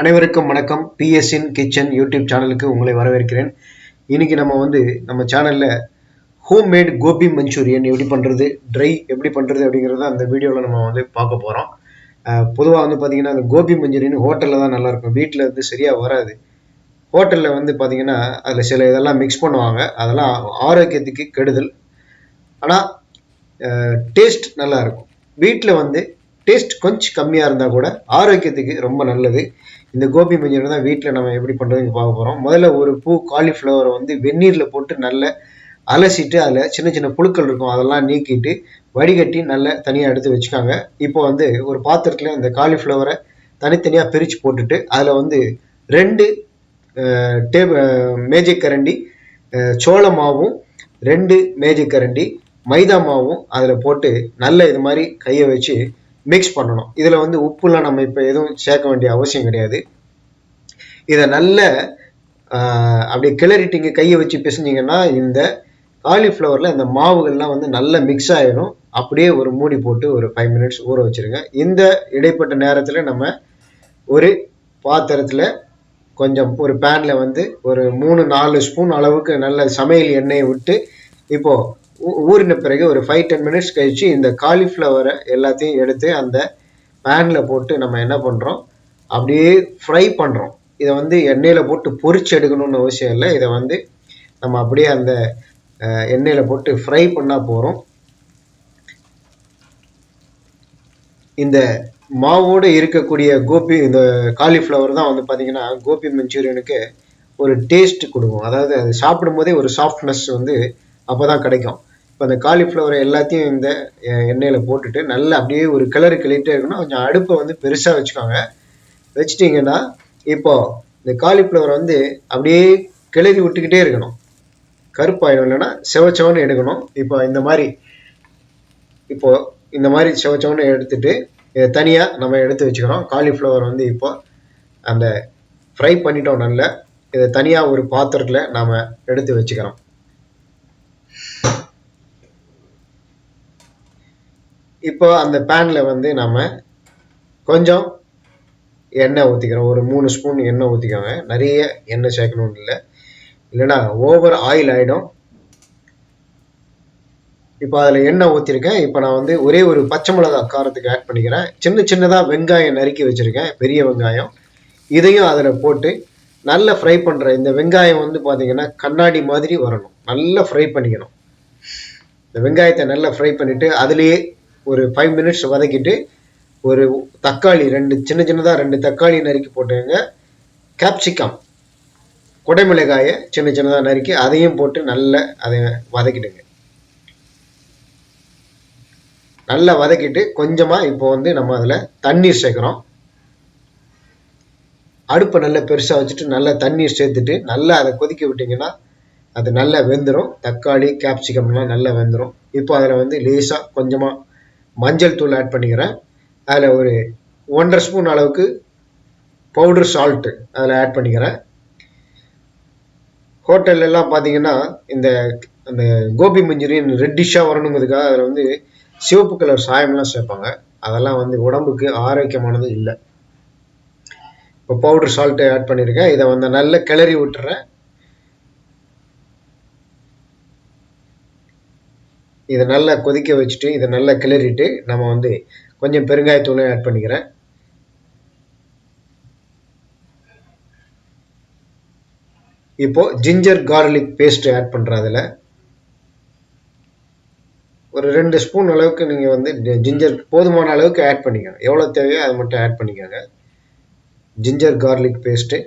அனைவருக்கும் வணக்கம். பிஎஸ்இன் kitchen YouTube சேனலுக்கு உங்களை வரவேற்கிறேன். இன்னைக்கு நம்ம சேனல்ல ஹோம் மேட் கோபி மஞ்சூரியன் எப்படி பண்றது, ட்ரை எப்படி பண்றது அப்படிங்கறத அந்த வீடியோல நம்ம பார்க்க போறோம். பொதுவாக பார்த்தீங்கன்னா அந்த கோபி மஞ்சூரியன் ஹோட்டல்ல தான் நல்லா இருக்கும், வீட்டில் சரியா வராது. ஹோட்டல்ல பார்த்தீங்கன்னா அதில் சில இதெல்லாம் மிக்ஸ் பண்ணுவாங்க, அதெல்லாம் ஆரோக்கியத்துக்கு கெடுதல். ஆனால் டேஸ்ட் நல்லா இருக்கும். வீட்டில் டேஸ்ட் கொஞ்சம் கம்மியாக இருந்தால் கூட ஆரோக்கியத்துக்கு ரொம்ப நல்லது. இந்த கோபி மஞ்சூரியன் தான் வீட்டில் நம்ம எப்படி பண்ணுறதுன்னு பார்க்க போகிறோம். முதல்ல ஒரு பூ காலிஃப்ளவரை வெந்நீரில் போட்டு நல்லா அலசிட்டு அதில் சின்ன சின்ன புழுக்கள் இருக்கும், அதெல்லாம் நீக்கிட்டு வடிகட்டி நல்லா தனியாக எடுத்து வச்சுக்காங்க. இப்போ ஒரு பாத்திரத்தில் இந்த காலிஃப்ளவரை தனித்தனியாக பிரித்து போட்டுட்டு அதில் 2 மேஜிக் கரண்டி சோள மாவும் 2 மேஜிக் கரண்டி மைதா மாவும் அதில் போட்டு நல்ல இது மாதிரி கையை வச்சு மிக்ஸ் பண்ணணும். இதில் உப்புலாம் நம்ம இப்போ எதுவும் சேர்க்க வேண்டிய அவசியம் கிடையாது. இதை நல்ல அப்படியே கிளறிட்டிங்க, கையை வச்சு பிசைஞ்சிங்கன்னா இந்த காலிஃப்ளவரில் இந்த மாவுகள்லாம் நல்லா மிக்ஸ் ஆகிடும். அப்படியே ஒரு மூடி போட்டு ஒரு 5 மினிட்ஸ் ஊற வச்சுருங்க. இந்த இடைப்பட்ட நேரத்தில் நம்ம ஒரு பாத்திரத்தில் கொஞ்சம் ஒரு பேனில் ஒரு 3-4 ஸ்பூன் அளவுக்கு நல்ல சமையல் எண்ணெயை விட்டு இப்போது ஊறின பிறகு ஒரு 5-10 மினிட்ஸ் கழிச்சு இந்த காலிஃப்ளவரை எல்லாத்தையும் எடுத்து அந்த பேனில் போட்டு நம்ம என்ன பண்ணுறோம், அப்படியே ஃப்ரை பண்ணுறோம். இதை எண்ணெயில் போட்டு பொரிச்சு எடுக்கணும்னு அவசியம் இல்லை. இதை நம்ம அப்படியே அந்த எண்ணெயில் போட்டு ஃப்ரை பண்ணால் போகிறோம். இந்த மாவோடு இருக்கக்கூடிய இந்த காலிஃப்ளவர் தான் பார்த்தீங்கன்னா கோபி மஞ்சூரியனுக்கு ஒரு டேஸ்ட் கொடுக்கும். அதாவது அது சாப்பிடும் போதே ஒரு சாஃப்ட்னஸ் அப்போ தான் கிடைக்கும். இப்போ அந்த காலிஃப்ளவரை எல்லாத்தையும் இந்த எண்ணெயில் போட்டுட்டு நல்லா அப்படியே ஒரு கிளறிட்டே இருக்கணும். கொஞ்சம் அடுப்பை பெருசாக வச்சுக்கோங்க. வச்சுட்டிங்கன்னா இப்போ இந்த காலிஃப்ளவர் அப்படியே கிளறி விட்டுக்கிட்டே இருக்கணும். கருப்பாயிடும், இல்லைன்னா செவச்சவன்னு எடுக்கணும். இப்போ இந்த மாதிரி செவச்சவன்னு எடுத்துட்டு இதை தனியாக நம்ம எடுத்து வச்சுக்கிறோம். காலிஃப்ளவர் இப்போ அந்த ஃப்ரை பண்ணிட்டோம். நல்லா இதை தனியாக ஒரு பாத்திரத்தில் நாம் எடுத்து வச்சுக்கிறோம். இப்போ அந்த பேனில் நம்ம கொஞ்சம் எண்ணெய் ஊற்றிக்கிறோம். ஒரு 3 ஸ்பூன் எண்ணெய் ஊற்றிக்கோங்க. நிறைய எண்ணெய் சேர்க்கணும்னு இல்லை, இல்லைன்னா ஓவர் ஆயில் ஆகிடும். இப்போ அதில் எண்ணெய் ஊற்றிருக்கேன். இப்போ நான் ஒரே ஒரு பச்சை மிளகா காரத்துக்கு ஆட் பண்ணிக்கிறேன். சின்னதாக வெங்காயம் நறுக்கி வச்சுருக்கேன், பெரிய வெங்காயம். இதையும் அதில் போட்டு நல்லா ஃப்ரை பண்ணுறேன். இந்த வெங்காயம் பார்த்தீங்கன்னா கண்ணாடி மாதிரி வரணும், நல்லா ஃப்ரை பண்ணிக்கணும். இந்த வெங்காயத்தை நல்லா ஃப்ரை பண்ணிவிட்டு அதுலேயே ஒரு 5 மினிட்ஸ் வதக்கிட்டு ஒரு தக்காளி சின்னதாக 2 தக்காளி நறுக்கி போட்டுங்க. கேப்சிகம் குடைமிளகாயை சின்னதாக நறுக்கி அதையும் போட்டு நல்லா அதை வதக்கிடுங்க. நல்லா வதக்கிட்டு கொஞ்சமாக இப்போ நம்ம அதில் தண்ணீர் சேர்க்குறோம். அடுப்பை நல்லா பெருசாக வச்சுட்டு நல்லா தண்ணீர் சேர்த்துட்டு நல்லா அதை கொதிக்க விட்டிங்கன்னா அது நல்லா வெந்துடும். தக்காளி கேப்சிகம்லாம் நல்லா வெந்துடும். இப்போ அதில் லேசாக கொஞ்சமாக மஞ்சள் தூள் ஆட் பண்ணிக்கிறேன். அதில் ஒரு 1.5 ஸ்பூன் அளவுக்கு பவுடர் சால்ட்டு அதில் ஆட் பண்ணிக்கிறேன். ஹோட்டல்லாம் பார்த்தீங்கன்னா அந்த கோபி மஞ்சூரியன் ரெட்டிஷாக வரணுங்கிறதுக்காக அதில் சிவப்பு கலர் சாயம்லாம் சேர்ப்பாங்க. அதெல்லாம் உடம்புக்கு ஆரோக்கியமானது இல்லை. இப்போ பவுடர் சால்ட்டு ஆட் பண்ணியிருக்கேன். இதை நல்லா கிளறி விட்டுறேன். இதை நல்லா கொதிக்க வச்சுட்டு இதை நல்லா கிளறிட்டு நம்ம கொஞ்சம் பெருங்காயத்தூளை ஆட் பண்ணிக்கிறேன். இப்போ ஜிஞ்சர் கார்லிக் பேஸ்ட் ஆட் பண்ணுறேன். அதில் ஒரு 2 ஸ்பூன் அளவுக்கு நீங்கள் ஜிஞ்சர் போதுமான அளவுக்கு ஆட் பண்ணிக்கோங்க. எவ்வளோ தேவையோ அதை மட்டும் ஆட் பண்ணிக்கோங்க, ஜிஞ்சர் கார்லிக் பேஸ்ட்டு.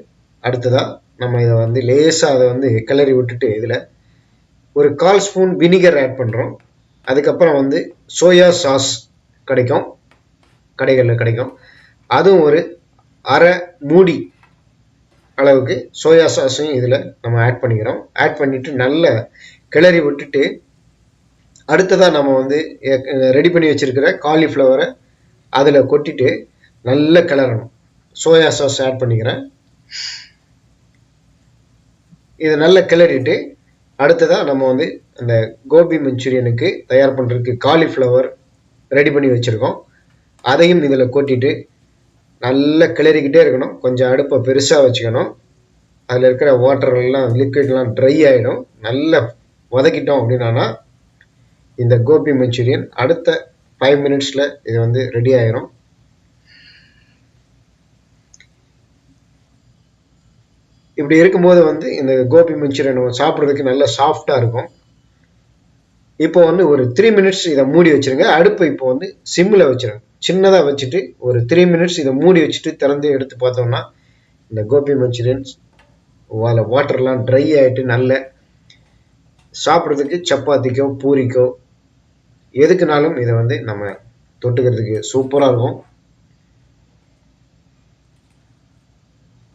அடுத்ததாக நம்ம இதை லேசாக அதை கிளறி விட்டுட்டு இதில் ஒரு 1/4 ஸ்பூன் வினிகர் ஆட் பண்ணுறோம். அதுக்கப்புறம் சோயா சாஸ் கிடைக்கும், கடைகளில் கிடைக்கும். அதுவும் ஒரு அரை மூடி அளவுக்கு சோயா சாஸையும் இதில் நம்ம ஆட் பண்ணிக்கிறோம். ஆட் பண்ணிவிட்டு நல்லா கிளறி விட்டுட்டு அடுத்ததாக நம்ம ரெடி பண்ணி வச்சுருக்கிற காலிஃப்ளவரை அதில் கொட்டிட்டு நல்லா கிளறணும். சோயா சாஸ் ஆட் பண்ணிக்கிறேன். இதை நல்லா கிளறிட்டு அடுத்ததாக நம்ம அந்த கோபி மஞ்சூரியனுக்கு தயார் பண்ணுறதுக்கு காலிஃப்ளவர் ரெடி பண்ணி வச்சுருக்கோம். அதையும் இதில் கொட்டிட்டு நல்லா கிளறிக்கிட்டே இருக்கணும். கொஞ்சம் அடுப்பை பெருசாக வச்சுக்கணும். அதில் இருக்கிற வாட்டர் எல்லாம் லிக்விட்லாம் ட்ரை ஆகிடும். நல்லா வதக்கிட்டோம் அப்படின்னா இந்த கோபி மஞ்சூரியன் அடுத்த 5 மினிட்ஸில் இது வந்து ரெடி ஆயிரும். இப்படி இருக்கும்போது வந்து இந்த கோபி மஞ்சூரியன் சாப்பிட்றதுக்கு நல்லா சாஃப்டாக இருக்கும். இப்போ வந்து ஒரு 3 மினிட்ஸ் இதை மூடி வச்சிருங்க. அடுப்பை இப்போ வந்து சிம்மில் வச்சிருங்க. சின்னதாக வச்சுட்டு ஒரு 3 மினிட்ஸ் இதை மூடி வச்சுட்டு திறந்து எடுத்து பார்த்தோம்னா இந்த கோபி மஞ்சூரியன் வாட்டர்லாம் ட்ரை ஆகிட்டு நல்ல சாப்பிட்றதுக்கு சப்பாத்திக்கோ பூரிக்கோ எதுக்குனாலும் இதை வந்து நம்ம தொட்டுக்கிறதுக்கு சூப்பராக இருக்கும்.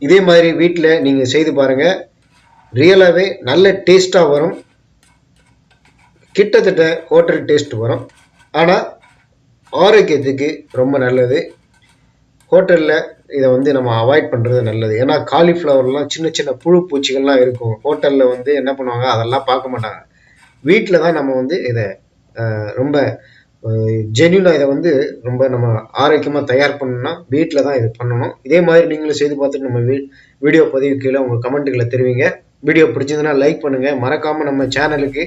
இதே மாதிரி வீட்டில் நீங்கள் செய்து பாருங்கள். ரியலாகவே நல்ல டேஸ்ட்டாக வரும். கிட்டத்தட்ட ஹோட்டல் டேஸ்ட் வரும். ஆனால் ஆரோக்கியத்துக்கு ரொம்ப நல்லது. ஹோட்டலில் இதை வந்து நம்ம அவாய்ட் பண்ணுறது நல்லது. ஏன்னா காலிஃப்ளவர்லாம் சின்ன சின்ன புழு பூச்சிகள்லாம் இருக்கும். ஹோட்டலில் வந்து என்ன பண்ணுவாங்க, அதெல்லாம் பார்க்க மாட்டாங்க. வீட்டில் தான் நம்ம வந்து இதை ரொம்ப ஜென்யூனாக இதை வந்து ரொம்ப நம்ம ஆரோக்கியமாக தயார் பண்ணணும்னா வீட்டில் தான் இது பண்ணணும். இதே மாதிரி நீங்களும் செய்து பார்த்துட்டு நம்ம வீடியோ பதிவு கீழே உங்கள் கமெண்ட்டுகளை தெரிவிங்க. வீடியோ பிடிச்சதுன்னா லைக் பண்ணுங்கள். மறக்காமல் நம்ம சேனலுக்கு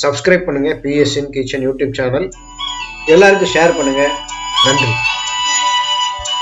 சப்ஸ்கிரைப் பண்ணுங்கள். பிஎஸ்என் கிச்சன் யூடியூப் சேனல் எல்லாருக்கும் ஷேர் பண்ணுங்கள். நன்றி.